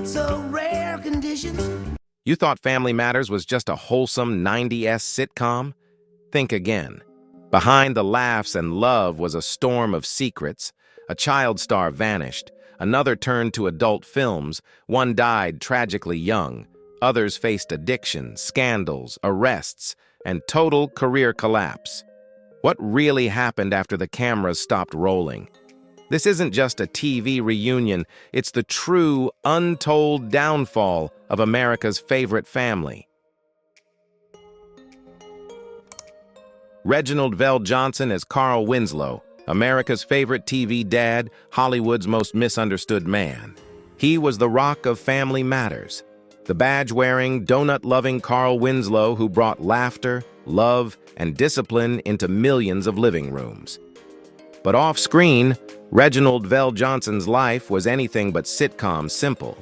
so rare conditions. You thought Family Matters was just a wholesome 90s sitcom? Think again. Behind the laughs and love was a storm of secrets. A child star vanished. Another turned to adult films. One died tragically young. Others faced addiction, scandals, arrests, and total career collapse. What really happened after the cameras stopped rolling? This isn't just a TV reunion, it's the true, untold downfall of America's favorite family. Reginald VelJohnson as Carl Winslow, America's favorite TV dad, Hollywood's most misunderstood man. He was the rock of Family Matters, the badge-wearing, donut-loving Carl Winslow who brought laughter, love, and discipline into millions of living rooms. But off-screen, Reginald VelJohnson's life was anything but sitcom simple.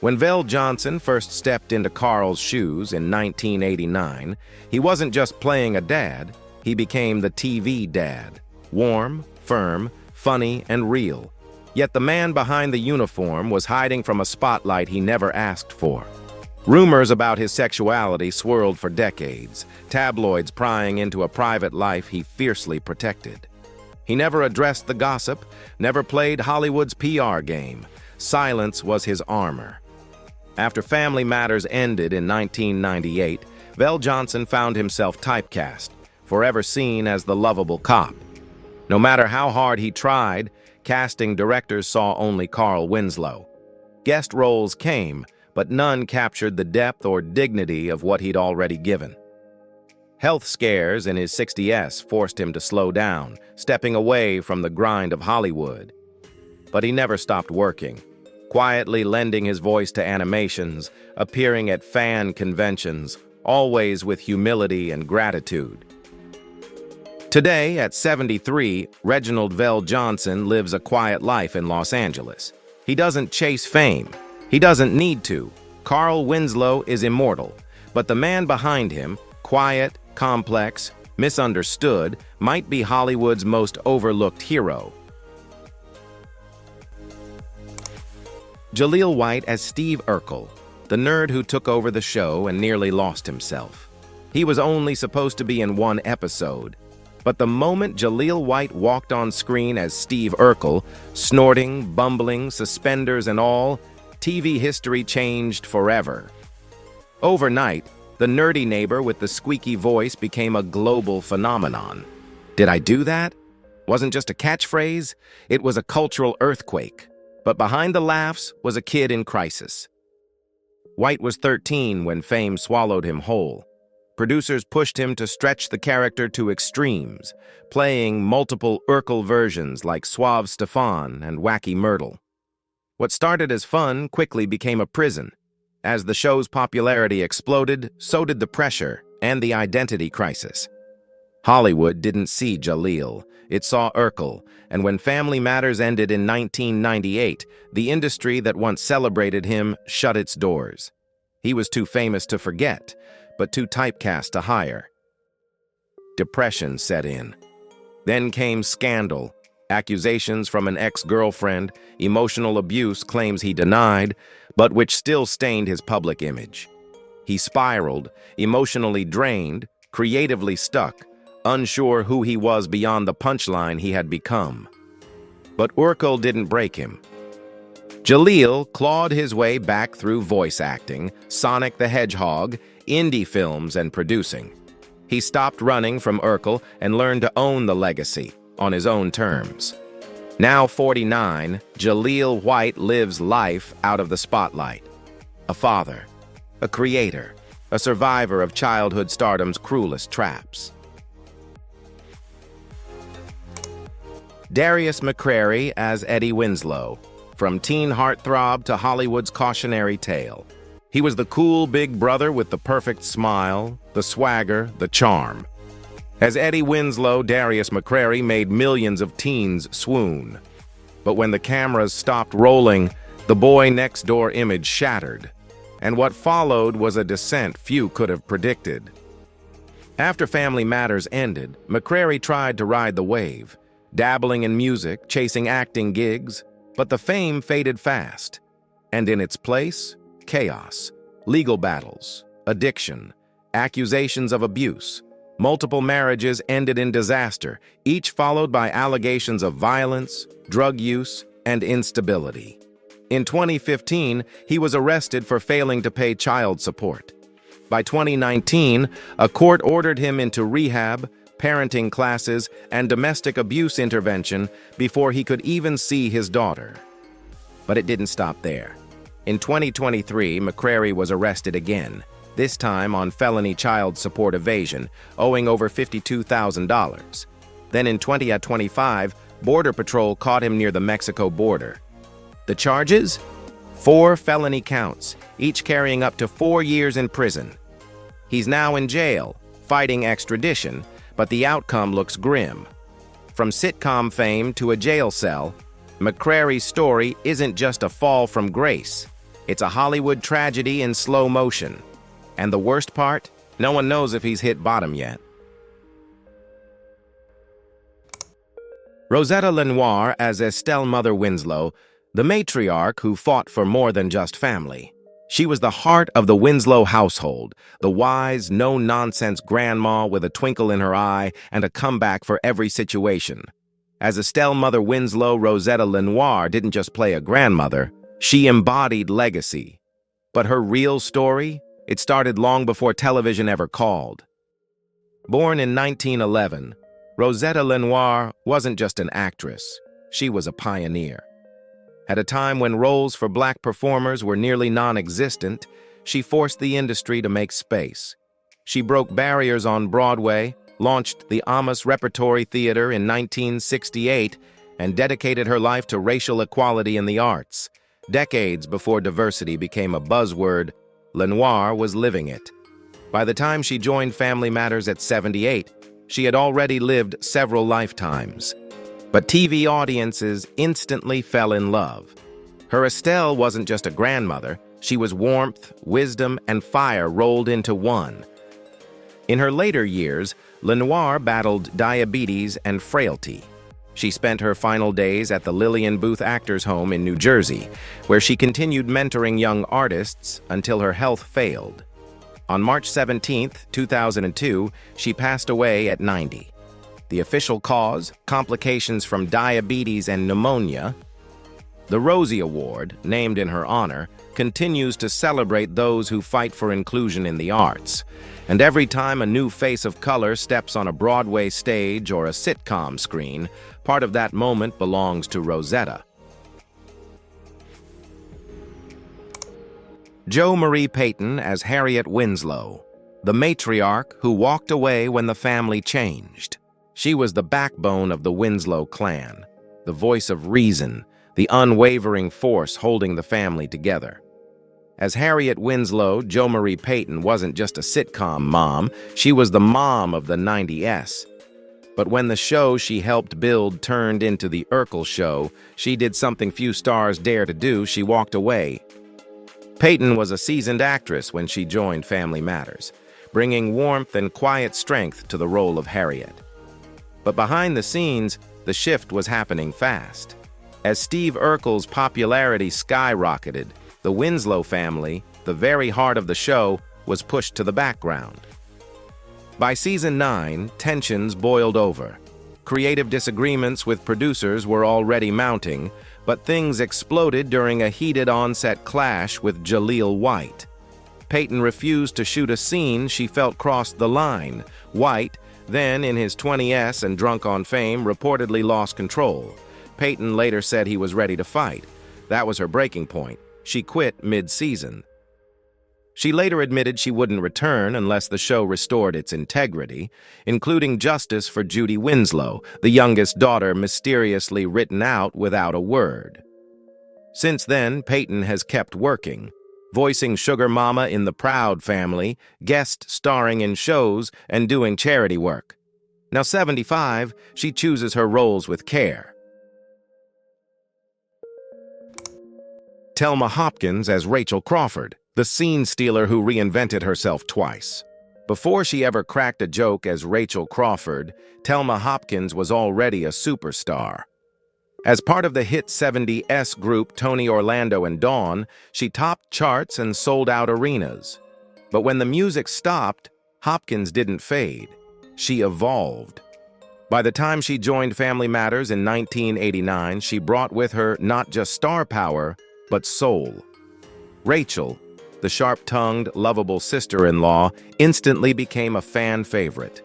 When VelJohnson first stepped into Carl's shoes in 1989, he wasn't just playing a dad, he became the TV dad. Warm, firm, funny, and real. Yet the man behind the uniform was hiding from a spotlight he never asked for. Rumors about his sexuality swirled for decades, tabloids prying into a private life he fiercely protected. He never addressed the gossip, never played Hollywood's PR game. Silence was his armor. After Family Matters ended in 1998, VelJohnson found himself typecast, forever seen as the lovable cop. No matter how hard he tried, casting directors saw only Carl Winslow. Guest roles came, but none captured the depth or dignity of what he'd already given. Health scares in his 60s forced him to slow down, stepping away from the grind of Hollywood. But he never stopped working, quietly lending his voice to animations, appearing at fan conventions, always with humility and gratitude. Today, at 73, Reginald VelJohnson lives a quiet life in Los Angeles. He doesn't chase fame. He doesn't need to. Carl Winslow is immortal, but the man behind him, quiet, complex, misunderstood, might be Hollywood's most overlooked hero. Jaleel White as Steve Urkel, the nerd who took over the show and nearly lost himself. He was only supposed to be in one episode, but the moment Jaleel White walked on screen as Steve Urkel, snorting, bumbling, suspenders and all, TV history changed forever. Overnight, the nerdy neighbor with the squeaky voice became a global phenomenon. Did I do that? Wasn't just a catchphrase, it was a cultural earthquake. But behind the laughs was a kid in crisis. White was 13 when fame swallowed him whole. Producers pushed him to stretch the character to extremes, playing multiple Urkel versions like Suave Stefan and Wacky Myrtle. What started as fun quickly became a prison. As the show's popularity exploded, so did the pressure and the identity crisis. Hollywood didn't see Jaleel, it saw Urkel, and when Family Matters ended in 1998, the industry that once celebrated him shut its doors. He was too famous to forget, but too typecast to hire. Depression set in. Then came scandal, accusations from an ex-girlfriend, emotional abuse claims he denied, but which still stained his public image. He spiraled, emotionally drained, creatively stuck, unsure who he was beyond the punchline he had become. But Urkel didn't break him. Jaleel clawed his way back through voice acting, Sonic the Hedgehog, indie films, and producing. He stopped running from Urkel and learned to own the legacy on his own terms. Now 49, Jaleel White lives life out of the spotlight. A father, a creator, a survivor of childhood stardom's cruelest traps. Darius McCrary as Eddie Winslow, from teen heartthrob to Hollywood's cautionary tale. He was the cool big brother with the perfect smile, the swagger, the charm. As Eddie Winslow, Darius McCrary made millions of teens swoon. But when the cameras stopped rolling, the boy next door image shattered, and what followed was a descent few could have predicted. After Family Matters ended, McCrary tried to ride the wave, dabbling in music, chasing acting gigs, but the fame faded fast. And in its place, chaos, legal battles, addiction, accusations of abuse. Multiple marriages ended in disaster, each followed by allegations of violence, drug use, and instability. In 2015, he was arrested for failing to pay child support. By 2019, a court ordered him into rehab, parenting classes, and domestic abuse intervention before he could even see his daughter. But it didn't stop there. In 2023, McCrary was arrested again, this time on felony child support evasion, owing over $52,000. Then in 2025, Border Patrol caught him near the Mexico border. The charges? 4 felony counts, each carrying up to 4 years in prison. He's now in jail, fighting extradition, but the outcome looks grim. From sitcom fame to a jail cell, McCrary's story isn't just a fall from grace. It's a Hollywood tragedy in slow motion. And the worst part? No one knows if he's hit bottom yet. Rosetta LeNoire as Estelle Mother Winslow, the matriarch who fought for more than just family. She was the heart of the Winslow household, the wise, no-nonsense grandma with a twinkle in her eye and a comeback for every situation. As Estelle Mother Winslow, Rosetta LeNoire didn't just play a grandmother, she embodied legacy. But her real story? It started long before television ever called. Born in 1911, Rosetta LeNoire wasn't just an actress, she was a pioneer. At a time when roles for black performers were nearly non-existent, she forced the industry to make space. She broke barriers on Broadway, launched the Amos Repertory Theater in 1968, and dedicated her life to racial equality in the arts. Decades before diversity became a buzzword, LeNoire was living it. By the time she joined Family Matters at 78, she had already lived several lifetimes. But TV audiences instantly fell in love. Her Estelle wasn't just a grandmother, she was warmth, wisdom, and fire rolled into one. In her later years, LeNoire battled diabetes and frailty. She spent her final days at the Lillian Booth Actors Home in New Jersey, where she continued mentoring young artists until her health failed. On March 17, 2002, she passed away at 90. The official cause, complications from diabetes and pneumonia. The Rosie Award, named in her honor, continues to celebrate those who fight for inclusion in the arts. And every time a new face of color steps on a Broadway stage or a sitcom screen, part of that moment belongs to Rosetta. Marie Payton as Harriet Winslow, the matriarch who walked away when the family changed. She was the backbone of the Winslow clan, the voice of reason, the unwavering force holding the family together. As Harriet Winslow, Marie Payton wasn't just a sitcom mom, she was the mom of the 90s. But when the show she helped build turned into the Urkel show, she did something few stars dare to do. She walked away. Payton was a seasoned actress when she joined Family Matters, bringing warmth and quiet strength to the role of Harriet. But behind the scenes, the shift was happening fast. As Steve Urkel's popularity skyrocketed, the Winslow family, the very heart of the show, was pushed to the background. By season 9, tensions boiled over. Creative disagreements with producers were already mounting, but things exploded during a heated on-set clash with Jaleel White. Payton refused to shoot a scene she felt crossed the line. White, then in his 20s and drunk on fame, reportedly lost control. Payton later said he was ready to fight. That was her breaking point. She quit mid-season. She later admitted she wouldn't return unless the show restored its integrity, including justice for Judy Winslow, the youngest daughter mysteriously written out without a word. Since then, Payton has kept working, voicing Sugar Mama in The Proud Family, guest starring in shows, and doing charity work. Now 75, she chooses her roles with care. Telma Hopkins as Rachel Crawford, the scene stealer who reinvented herself twice. Before she ever cracked a joke as Rachel Crawford, Telma Hopkins was already a superstar. As part of the hit 70s group Tony Orlando and Dawn, she topped charts and sold out arenas. But when the music stopped, Hopkins didn't fade. She evolved. By the time she joined Family Matters in 1989, she brought with her not just star power, but soul. Rachel, the sharp-tongued, lovable sister-in-law, instantly became a fan favorite.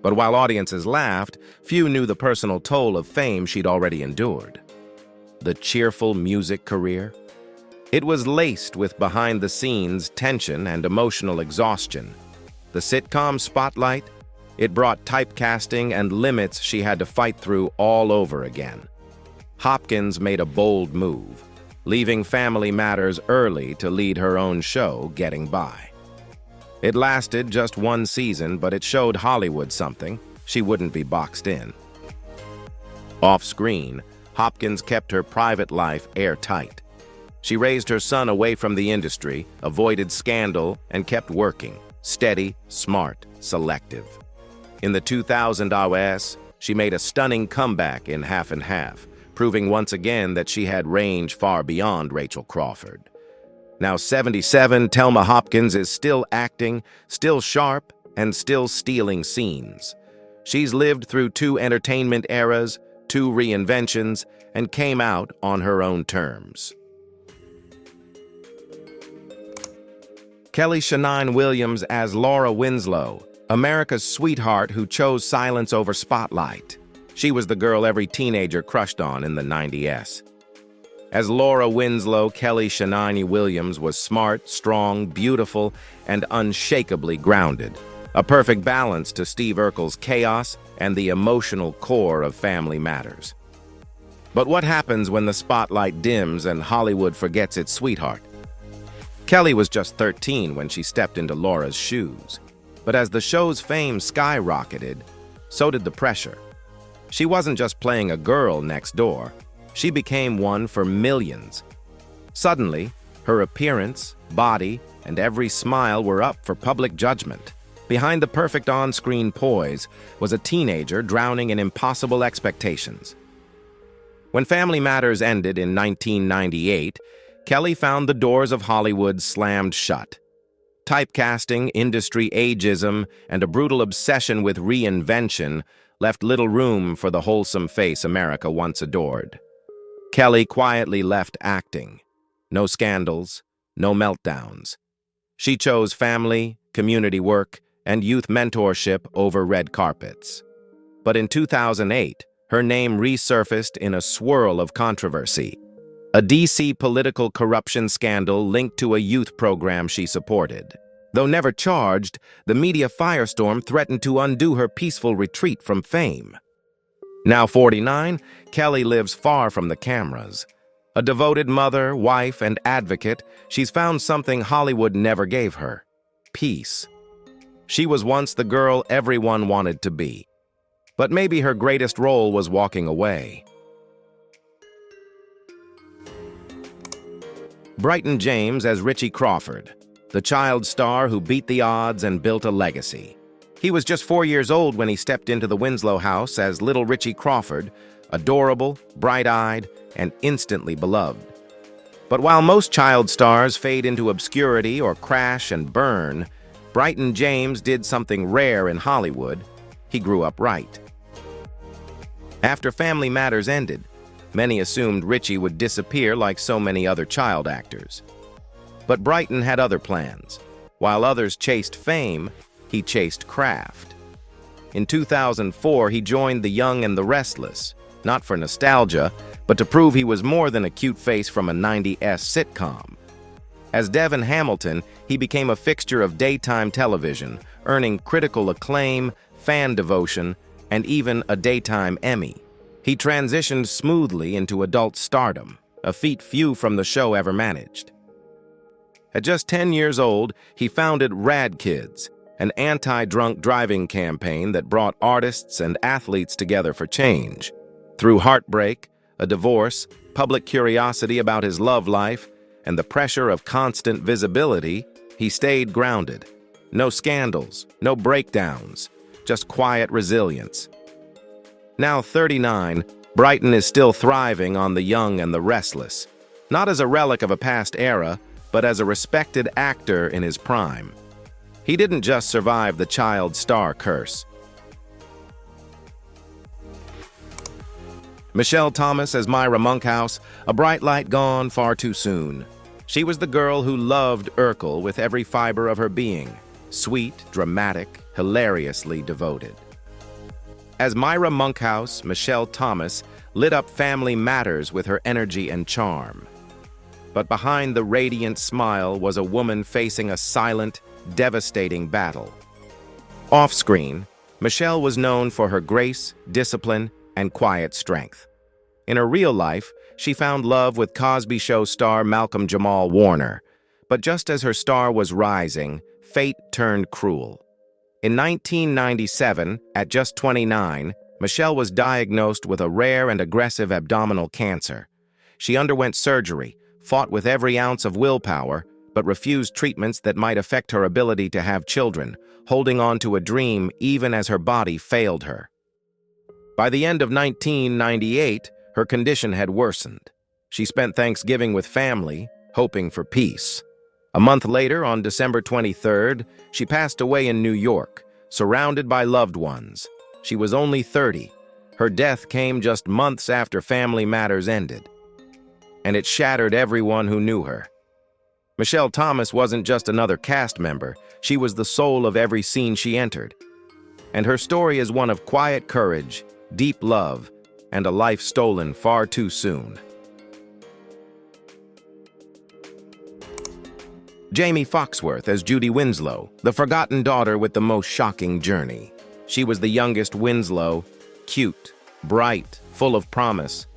But while audiences laughed, few knew the personal toll of fame she'd already endured. The cheerful music career? It was laced with behind-the-scenes tension and emotional exhaustion. The sitcom spotlight? It brought typecasting and limits she had to fight through all over again. Hopkins made a bold move, leaving Family Matters early to lead her own show, Getting By. It lasted just one season, but it showed Hollywood something: she wouldn't be boxed in. Off-screen, Hopkins kept her private life airtight. She raised her son away from the industry, avoided scandal, and kept working, steady, smart, selective. In the 2000s, she made a stunning comeback in Half and Half, proving once again that she had range far beyond Rachel Crawford. Now 77, Telma Hopkins is still acting, still sharp, and still stealing scenes. She's lived through 2 entertainment eras, 2 reinventions, and came out on her own terms. Kellie Shanygne Williams as Laura Winslow, America's sweetheart who chose silence over spotlight. She was the girl every teenager crushed on in the 90s. As Laura Winslow, Kellie Shanygne Williams was smart, strong, beautiful, and unshakably grounded. A perfect balance to Steve Urkel's chaos and the emotional core of Family Matters. But what happens when the spotlight dims and Hollywood forgets its sweetheart? Kellie was just 13 when she stepped into Laura's shoes. But as the show's fame skyrocketed, so did the pressure. She wasn't just playing a girl next door. She became one for millions. Suddenly, her appearance, body, and every smile were up for public judgment. Behind the perfect on-screen poise was a teenager drowning in impossible expectations. When Family Matters ended in 1998, Kellie found the doors of Hollywood slammed shut. Typecasting, industry ageism, and a brutal obsession with reinvention left little room for the wholesome face America once adored. Kellie quietly left acting. No scandals, no meltdowns. She chose family, community work, and youth mentorship over red carpets. But in 2008, her name resurfaced in a swirl of controversy. A DC political corruption scandal linked to a youth program she supported. Though never charged, the media firestorm threatened to undo her peaceful retreat from fame. Now 49, Kellie lives far from the cameras. A devoted mother, wife, and advocate, she's found something Hollywood never gave her: peace. She was once the girl everyone wanted to be. But maybe her greatest role was walking away. Bryton James as Richie Crawford, the child star who beat the odds and built a legacy. He was just 4 years old when he stepped into the Winslow house as little Richie Crawford, adorable, bright-eyed, and instantly beloved. But while most child stars fade into obscurity or crash and burn, Bryton James did something rare in Hollywood. He grew up right. After Family Matters ended, many assumed Richie would disappear like so many other child actors. But Bryton had other plans. While others chased fame, he chased craft. In 2004, he joined The Young and the Restless, not for nostalgia, but to prove he was more than a cute face from a 90s sitcom. As Devin Hamilton, he became a fixture of daytime television, earning critical acclaim, fan devotion, and even a daytime Emmy. He transitioned smoothly into adult stardom, a feat few from the show ever managed. At just 10 years old, he founded Rad Kids, an anti-drunk driving campaign that brought artists and athletes together for change. Through heartbreak, a divorce, public curiosity about his love life, and the pressure of constant visibility, he stayed grounded. No scandals, no breakdowns, just quiet resilience. Now 39, Bryton is still thriving on the young and the restless, not as a relic of a past era, but as a respected actor in his prime. He didn't just survive the child star curse. Michelle Thomas as Myra Monkhouse, a bright light gone far too soon. She was the girl who loved Urkel with every fiber of her being, sweet, dramatic, hilariously devoted. As Myra Monkhouse, Michelle Thomas lit up Family Matters with her energy and charm. But behind the radiant smile was a woman facing a silent, devastating battle. Off-screen, Michelle was known for her grace, discipline, and quiet strength. In her real life, she found love with Cosby Show star Malcolm Jamal Warner. But just as her star was rising, fate turned cruel. In 1997, at just 29, Michelle was diagnosed with a rare and aggressive abdominal cancer. She underwent surgery, fought with every ounce of willpower, but refused treatments that might affect her ability to have children, holding on to a dream even as her body failed her. By the end of 1998, her condition had worsened. She spent Thanksgiving with family, hoping for peace. A month later, on December 23rd, she passed away in New York, surrounded by loved ones. She was only 30. Her death came just months after Family Matters ended, and it shattered everyone who knew her. Michelle Thomas wasn't just another cast member, she was the soul of every scene she entered. And her story is one of quiet courage, deep love, and a life stolen far too soon. Jaimee Foxworth as Judy Winslow, the forgotten daughter with the most shocking journey. She was the youngest Winslow, cute, bright, full of promise.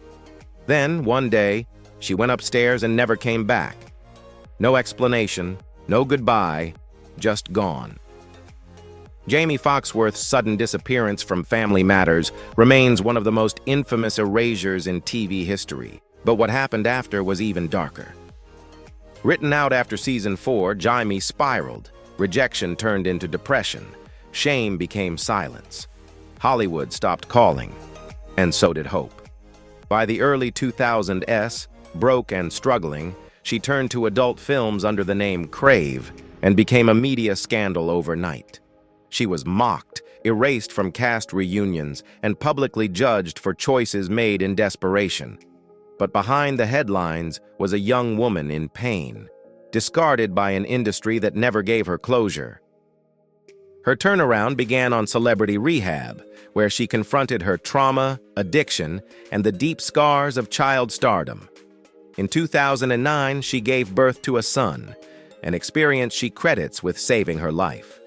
Then, one day, she went upstairs and never came back. No explanation, no goodbye, just gone. Jaimee Foxworth's sudden disappearance from Family Matters remains one of the most infamous erasures in TV history, but what happened after was even darker. Written out after season 4, Jaimee spiraled. Rejection turned into depression. Shame became silence. Hollywood stopped calling, and so did hope. By the early 2000s, broke and struggling, she turned to adult films under the name Crave and became a media scandal overnight. She was mocked, erased from cast reunions, and publicly judged for choices made in desperation. But behind the headlines was a young woman in pain, discarded by an industry that never gave her closure. Her turnaround began on Celebrity Rehab, where she confronted her trauma, addiction, and the deep scars of child stardom. In 2009, she gave birth to a son, an experience she credits with saving her life.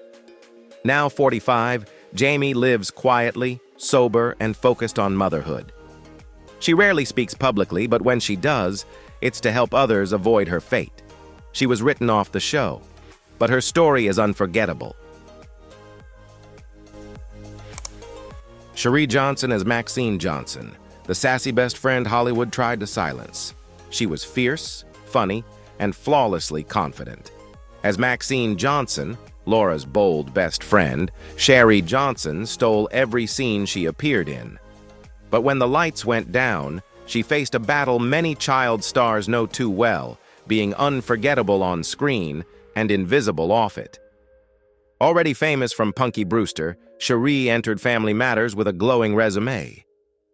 Now 45, Jaimee lives quietly, sober, and focused on motherhood. She rarely speaks publicly, but when she does, it's to help others avoid her fate. She was written off the show, but her story is unforgettable. Cherie Johnson as Maxine Johnson, the sassy best friend Hollywood tried to silence. She was fierce, funny, and flawlessly confident. As Maxine Johnson, Laura's bold best friend, Cherie Johnson stole every scene she appeared in. But when the lights went down, she faced a battle many child stars know too well, being unforgettable on screen and invisible off it. Already famous from Punky Brewster, Cherie entered Family Matters with a glowing resume.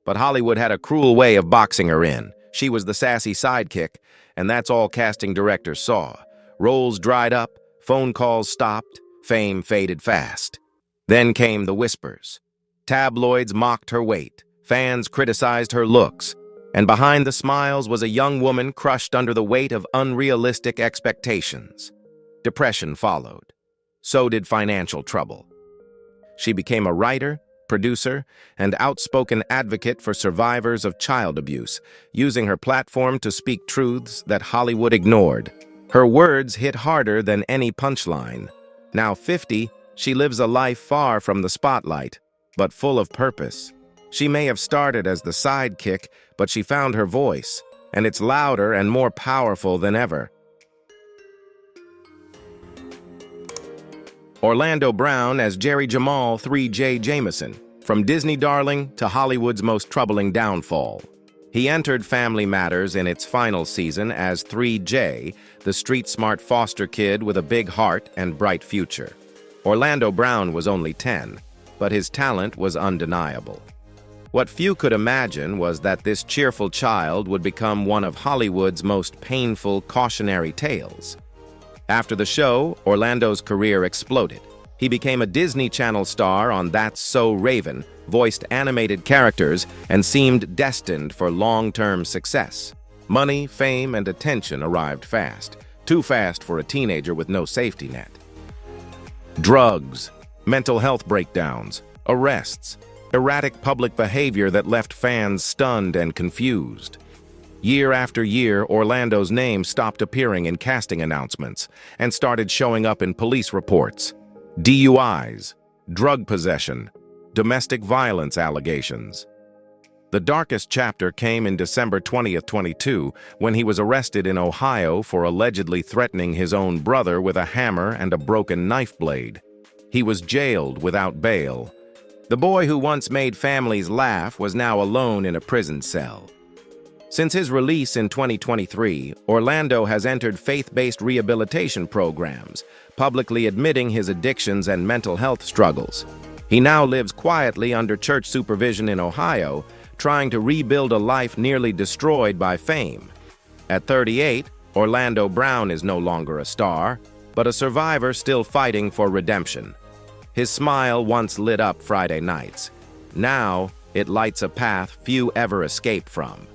But Hollywood had a cruel way of boxing her in. She was the sassy sidekick, and that's all casting directors saw. Roles dried up, phone calls stopped, fame faded fast. Then came the whispers. Tabloids mocked her weight, fans criticized her looks, and behind the smiles was a young woman crushed under the weight of unrealistic expectations. Depression followed. So did financial trouble. She became a writer, producer, and outspoken advocate for survivors of child abuse, using her platform to speak truths that Hollywood ignored. Her words hit harder than any punchline. Now 50, she lives a life far from the spotlight, but full of purpose. She may have started as the sidekick, but she found her voice, and it's louder and more powerful than ever. Orlando Brown as Jerry Jamal 3J Jameson, From Disney darling to Hollywood's most troubling downfall. He entered Family Matters in its final season as 3J, the street-smart foster kid with a big heart and bright future. Orlando Brown was only 10, but his talent was undeniable. What few could imagine was that this cheerful child would become one of Hollywood's most painful cautionary tales. After the show, Orlando's career exploded. He became a Disney Channel star on That's So Raven, voiced animated characters, and seemed destined for long-term success. Money, fame, and attention arrived fast. Too fast for a teenager with no safety net. Drugs, mental health breakdowns, arrests, erratic public behavior that left fans stunned and confused. Year after year, Orlando's name stopped appearing in casting announcements and started showing up in police reports. DUIs, drug possession, domestic violence allegations. The darkest chapter came in December 20th, 2022, when he was arrested in Ohio for allegedly threatening his own brother with a hammer and a broken knife blade. He was jailed without bail. The boy who once made families laugh was now alone in a prison cell. Since his release in 2023, Orlando has entered faith-based rehabilitation programs, publicly admitting his addictions and mental health struggles. He now lives quietly under church supervision in Ohio, trying to rebuild a life nearly destroyed by fame. At 38, Orlando Brown is no longer a star, but a survivor still fighting for redemption. His smile once lit up Friday nights. Now, it lights a path few ever escape from.